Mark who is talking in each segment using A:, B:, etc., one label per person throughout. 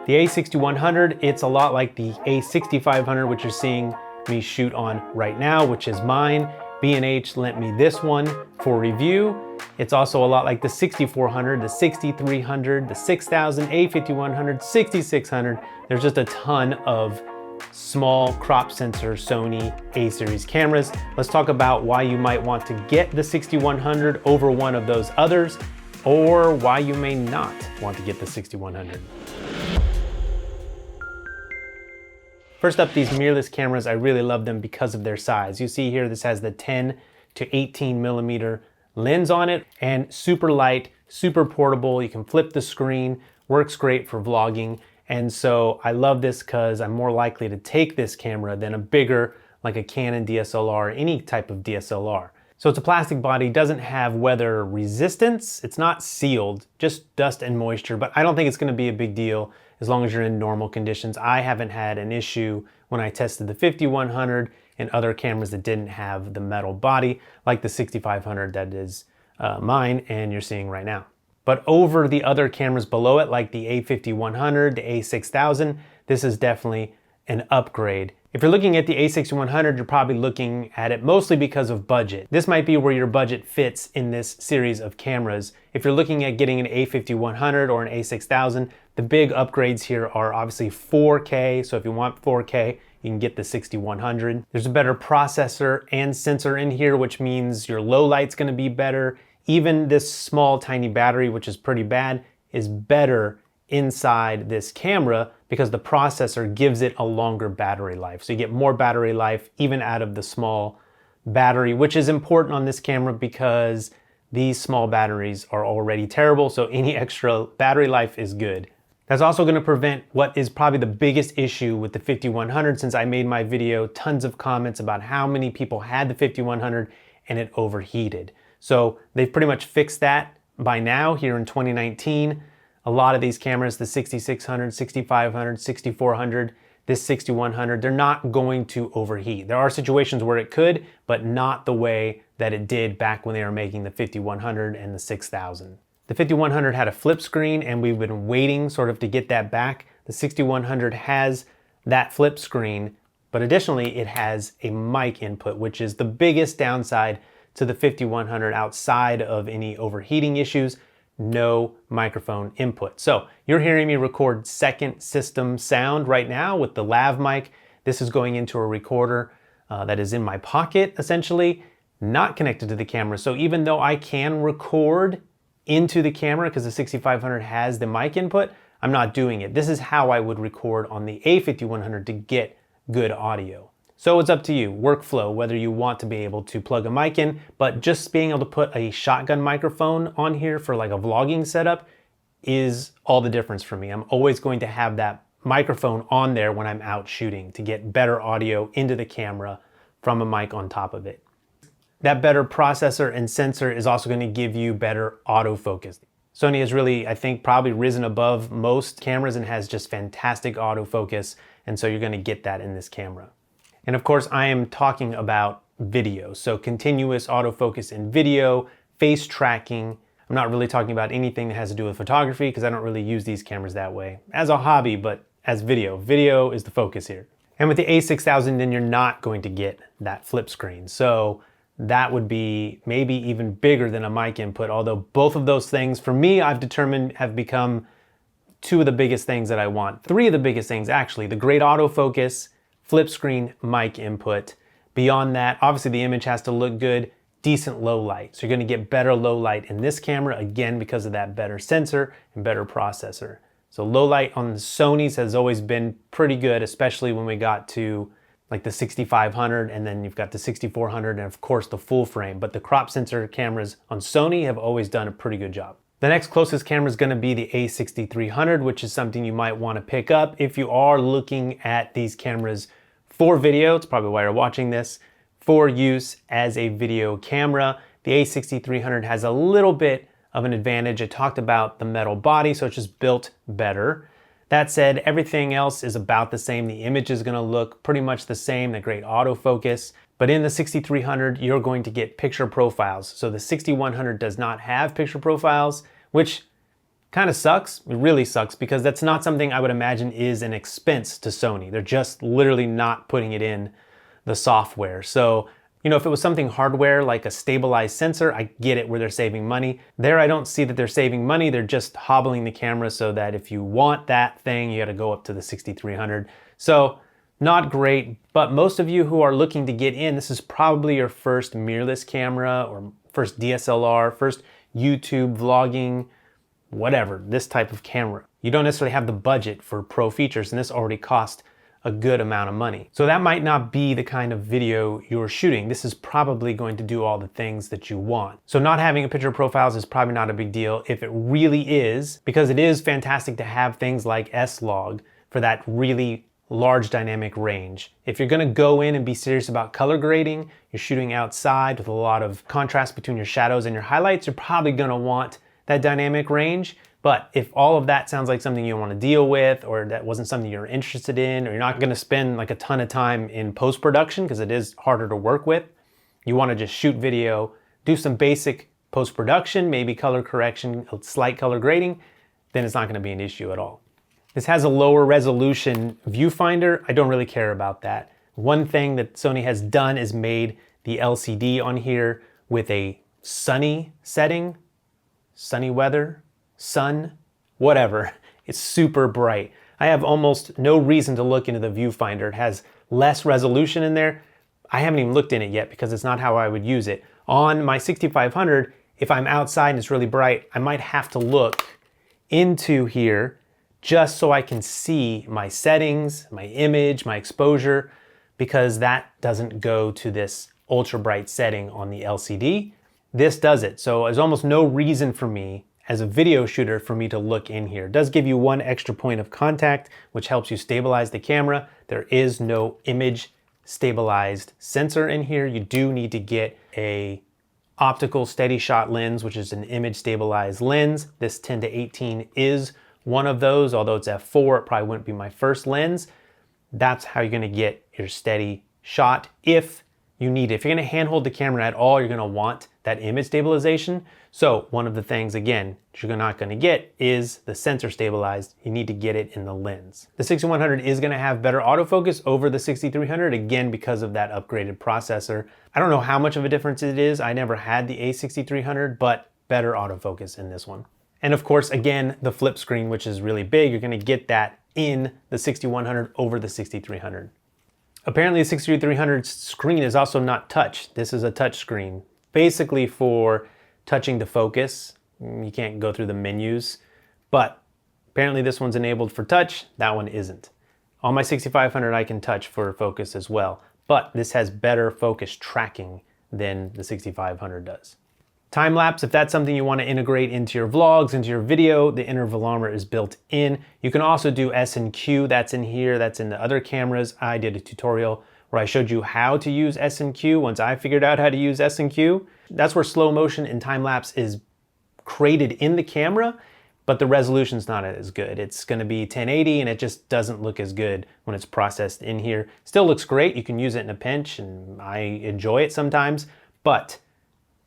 A: The A6100, it's a lot like the A6500, which you're seeing me shoot on right now, which is mine. B&H lent me this one for review. It's also a lot like the 6400, the 6300, the 6000, A5100, 6600. There's just a ton of small crop sensor Sony A series cameras. Let's talk about why you might want to get the 6100 over one of those others, or why you may not want to get the 6100. First up, these mirrorless cameras, I really love them because of their size. You see here, this has the 10 to 18 millimeter lens on it, and super light, super portable. You can flip the screen, works great for vlogging. And so I love this because I'm more likely to take this camera than a bigger, like a Canon DSLR, or any type of DSLR. So it's a plastic body, doesn't have weather resistance. It's not sealed, just dust and moisture, but I don't think it's gonna be a big deal as long as you're in normal conditions. I haven't had an issue when I tested the 5100 and other cameras that didn't have the metal body, like the 6500 that is mine and you're seeing right now. But over the other cameras below it, like the A5100, the A6000, this is definitely an upgrade. If you're looking at the A6100, you're probably looking at it mostly because of budget. This might be where your budget fits in this series of cameras. If you're looking at getting an A5100 or an A6000, the big upgrades here are obviously 4K. So if you want 4K, you can get the 6100. There's a better processor and sensor in here, which means your low light's gonna be better. Even this small tiny battery, which is pretty bad, is better inside this camera because the processor gives it a longer battery life. So you get more battery life even out of the small battery, which is important on this camera because these small batteries are already terrible. So any extra battery life is good. That's also going to prevent what is probably the biggest issue with the 5100. Since I made my video, tons of comments about how many people had the 5100 and it overheated. So they've pretty much fixed that by now here in 2019. A lot of these cameras, the 6600, 6500, 6400, this 6100, they're not going to overheat. There are situations where it could, but not the way that it did back when they were making the 5100 and the 6000. The 5100 had a flip screen and we've been waiting sort of to get that back. The 6100 has that flip screen, but additionally it has a mic input, which is the biggest downside to the 5100 outside of any overheating issues. No microphone input. So you're hearing me record second system sound right now with the lav mic. This is going into a recorder that is in my pocket, essentially, not connected to the camera. So even though I can record into the camera because the 6500 has the mic input, I'm not doing it. This is how I would record on the A5100 to get good audio. So it's up to you, workflow, whether you want to be able to plug a mic in, but just being able to put a shotgun microphone on here for like a vlogging setup is all the difference for me. I'm always going to have that microphone on there when I'm out shooting to get better audio into the camera from a mic on top of it. That better processor and sensor is also going to give you better autofocus. Sony has really, I think, probably risen above most cameras and has just fantastic autofocus, and so you're going to get that in this camera. And of course, I am talking about video. So continuous autofocus in video, face tracking. I'm not really talking about anything that has to do with photography because I don't really use these cameras that way as a hobby, but as video. Video is the focus here. And with the A6000, then you're not going to get that flip screen. So that would be maybe even bigger than a mic input, although both of those things, for me, I've determined have become two of the biggest things that I want. Three of the biggest things, actually. The great autofocus, flip screen, mic input. Beyond that, obviously the image has to look good, decent low light. So you're gonna get better low light in this camera, again, because of that better sensor and better processor. So low light on the Sonys has always been pretty good, especially when we got to like the 6500 and then you've got the 6400 and of course the full frame. But the crop sensor cameras on Sony have always done a pretty good job. The next closest camera is going to be the A6300, which is something you might want to pick up if you are looking at these cameras for video. It's probably why you're watching this, for use as a video camera. The A6300 has a little bit of an advantage. I talked about the metal body, so it's just built better. That said, everything else is about the same. The image is going to look pretty much the same, the great autofocus. But in the 6300, you're going to get picture profiles. So the 6100 does not have picture profiles, which Kind of sucks. It really sucks because that's not something I would imagine is an expense to Sony. They're just literally not putting it in the software. So, you know, if it was something hardware like a stabilized sensor, I get it where they're saving money. There, I don't see that they're saving money. They're just hobbling the camera so that if you want that thing, you got to go up to the 6300. So not great, but most of you who are looking to get in, this is probably your first mirrorless camera or first DSLR, first YouTube vlogging, whatever, this type of camera. You don't necessarily have the budget for pro features, and this already cost a good amount of money. So that might not be the kind of video you're shooting. This is probably going to do all the things that you want. So not having a picture profiles is probably not a big deal. If it really is, because it is fantastic to have things like S-Log for that really large dynamic range. If you're gonna go in and be serious about color grading, you're shooting outside with a lot of contrast between your shadows and your highlights, you're probably gonna want that dynamic range. But if all of that sounds like something you want to deal with, or that wasn't something you're interested in, or you're not going to spend like a ton of time in post-production because it is harder to work with, you want to just shoot video, do some basic post-production, maybe color correction, a slight color grading, then it's not going to be an issue at all. This has a lower resolution viewfinder. I don't really care about that. One thing that Sony has done is made the LCD on here with a sunny setting, sunny weather, sun, whatever. It's super bright. I have almost no reason to look into the viewfinder. It has less resolution in there. I haven't even looked in it yet because it's not how I would use it. On my 6500, if I'm outside and it's really bright, I might have to look into here just so I can see my settings, my image, my exposure, because that doesn't go to this ultra bright setting on the LCD. This does it. So there's almost no reason for me as a video shooter for me to look in here. It does give you one extra point of contact, which helps you stabilize the camera. There is no image stabilized sensor in here. You do need to get a optical steady shot lens, which is an image stabilized lens. This 10-18 is one of those, although it's f4, it probably wouldn't be my first lens. That's how you're gonna get your steady shot if you need it. If you're gonna handhold the camera at all, you're gonna want that image stabilization. So one of the things, again, that you're not gonna get is the sensor stabilized. You need to get it in the lens. The 6100 is gonna have better autofocus over the 6300, again, because of that upgraded processor. I don't know how much of a difference it is. I never had the A6300, but better autofocus in this one. And of course, again, the flip screen, which is really big, you're gonna get that in the 6100 over the 6300. Apparently the 6300 screen is also not touch. This is a touch screen, basically for touching the focus. You can't go through the menus, but apparently this one's enabled for touch, that one isn't. On my 6500 I can touch for focus as well, but this has better focus tracking than the 6500 does. Time lapse, if that's something you want to integrate into your vlogs, into your video, the intervalometer is built in. You can also do S&Q, that's in here, that's in the other cameras. I did a tutorial where I showed you how to use S&Q once I figured out how to use S&Q. That's where slow motion and time lapse is created in the camera, but the resolution's not as good. It's gonna be 1080 and it just doesn't look as good when it's processed in here. Still looks great, you can use it in a pinch and I enjoy it sometimes, but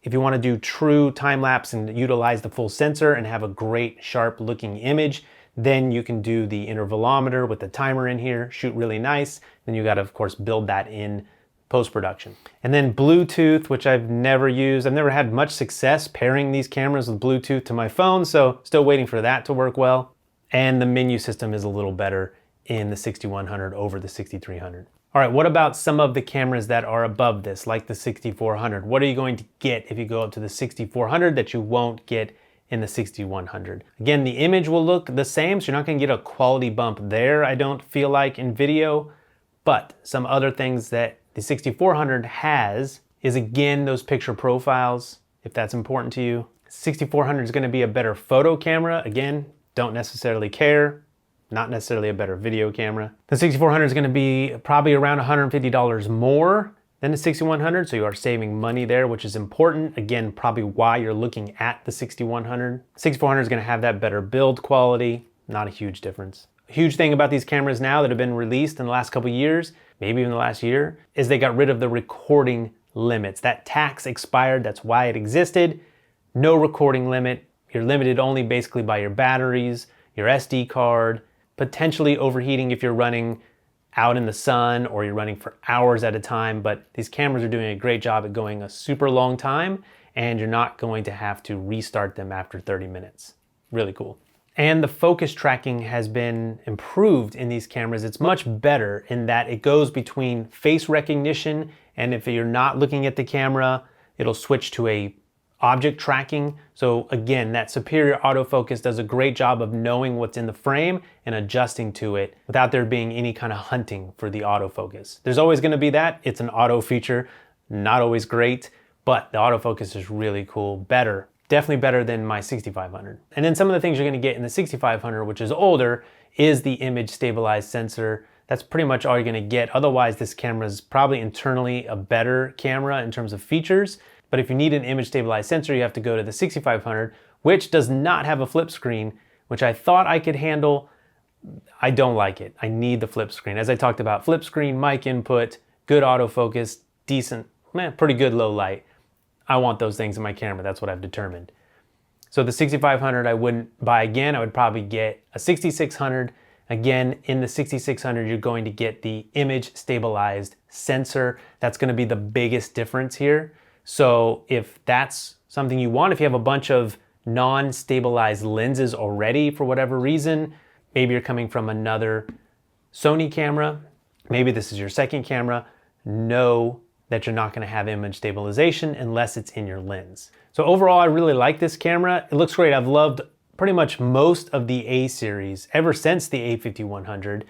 A: if you want to do true time lapse and utilize the full sensor and have a great sharp looking image, then you can do the intervalometer with the timer in here, shoot really nice. Then you got to, of course, build that in post-production. And then Bluetooth, which I've never used. I've never had much success pairing these cameras with Bluetooth to my phone, so still waiting for that to work well. And the menu system is a little better in the 6100 over the 6300. All right, what about some of the cameras that are above this, like the 6400? What are you going to get if you go up to the 6400 that you won't get in the 6100? Again, the image will look the same, so you're not gonna get a quality bump there, I don't feel like, in video. But some other things that the 6400 has is, again, those picture profiles, if that's important to you. 6400 is gonna be a better photo camera. Again, don't necessarily care. Not necessarily a better video camera. The 6400 is gonna be probably around $150 more than the 6100, so you are saving money there, which is important. Again, probably why you're looking at the 6100. 6400 is gonna have that better build quality, not a huge difference. A huge thing about these cameras now that have been released in the last couple of years, maybe even the last year, is they got rid of the recording limits. That tax expired, that's why it existed. No recording limit. You're limited only basically by your batteries, your SD card, potentially overheating if you're running out in the sun or you're running for hours at a time, but these cameras are doing a great job at going a super long time, and you're not going to have to restart them after 30 minutes. Really cool. And the focus tracking has been improved in these cameras. It's much better in that it goes between face recognition, and if you're not looking at the camera, it'll switch to a object tracking. So again, that superior autofocus does a great job of knowing what's in the frame and adjusting to it without there being any kind of hunting for the autofocus. There's always going to be that. It's an auto feature, not always great, but the autofocus is really cool. Better, definitely better than my 6500. And then some of the things you're going to get in the 6500, which is older, is the image stabilized sensor. That's pretty much all you're going to get. Otherwise, this camera is probably internally a better camera in terms of features. But if you need an image stabilized sensor, you have to go to the 6500, which does not have a flip screen, which I thought I could handle. I don't like it. I need the flip screen. As I talked about, flip screen, mic input, good autofocus, decent, pretty good low light. I want those things in my camera. That's what I've determined. So the 6500 I wouldn't buy again. I would probably get a 6600. Again, in the 6600, you're going to get the image stabilized sensor. That's going to be the biggest difference here. So if that's something you want, if you have a bunch of non-stabilized lenses already for whatever reason, maybe you're coming from another Sony camera, maybe this is your second camera, know that you're not going to have image stabilization unless it's in your lens. So overall, I really like this camera. It looks great. I've loved pretty much most of the A series ever since the A5100.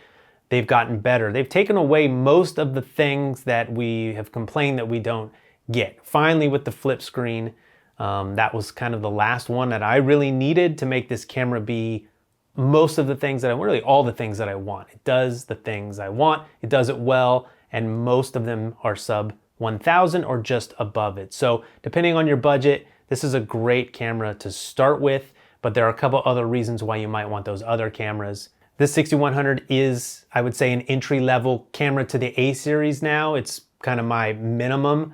A: They've gotten better. They've taken away most of the things that we have complained that we don't get. Finally, with the flip screen, that was kind of the last one that I really needed to make this camera be most of the things that really all the things that I want. It does the things I want, it does it well, and most of them are sub 1000 or just above it. So depending on your budget, this is a great camera to start with, but there are a couple other reasons why you might want those other cameras. This 6100 is, I would say, an entry-level camera to the A series now. It's kind of my minimum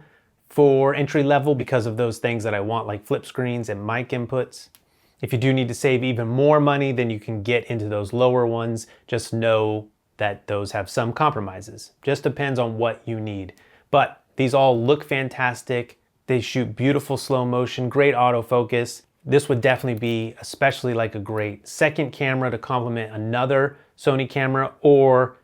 A: for entry level because of those things that I want, like flip screens and mic inputs. If you do need to save even more money, then you can get into those lower ones. Just know that those have some compromises. Just depends on what you need. But these all look fantastic. They shoot beautiful slow motion, great autofocus. This would definitely be especially like a great second camera to complement another Sony camera, or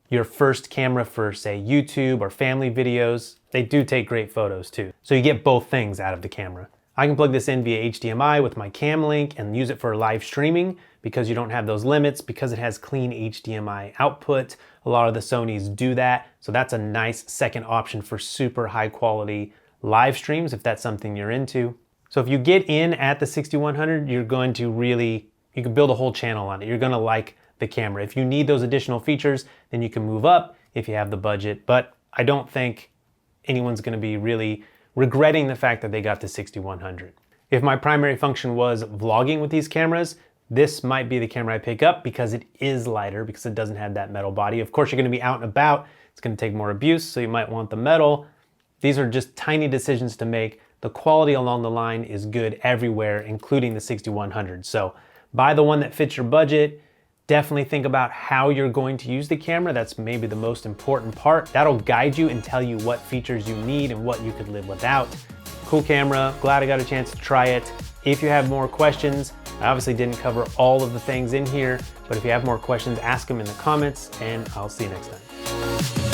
A: your first camera for, say, YouTube or family videos. They do take great photos too. So you get both things out of the camera. I can plug this in via HDMI with my cam link and use it for live streaming because you don't have those limits, because it has clean HDMI output. A lot of the Sonys do that. So that's a nice second option for super high quality live streams if that's something you're into. So if you get in at the 6100, you're going to really, you can build a whole channel on it. You're gonna like the camera. If you need those additional features, then you can move up if you have the budget. But I don't think anyone's going to be really regretting the fact that they got the 6100. If my primary function was vlogging with these cameras, this might be the camera I pick up because it is lighter, because it doesn't have that metal body. Of course, you're going to be out and about. It's going to take more abuse, so you might want the metal. These are just tiny decisions to make. The quality along the line is good everywhere, including the 6100. So buy the one that fits your budget. Definitely think about how you're going to use the camera. That's maybe the most important part. That'll guide you and tell you what features you need and what you could live without. Cool camera, glad I got a chance to try it. If you have more questions, I obviously didn't cover all of the things in here, but if you have more questions, ask them in the comments, and I'll see you next time.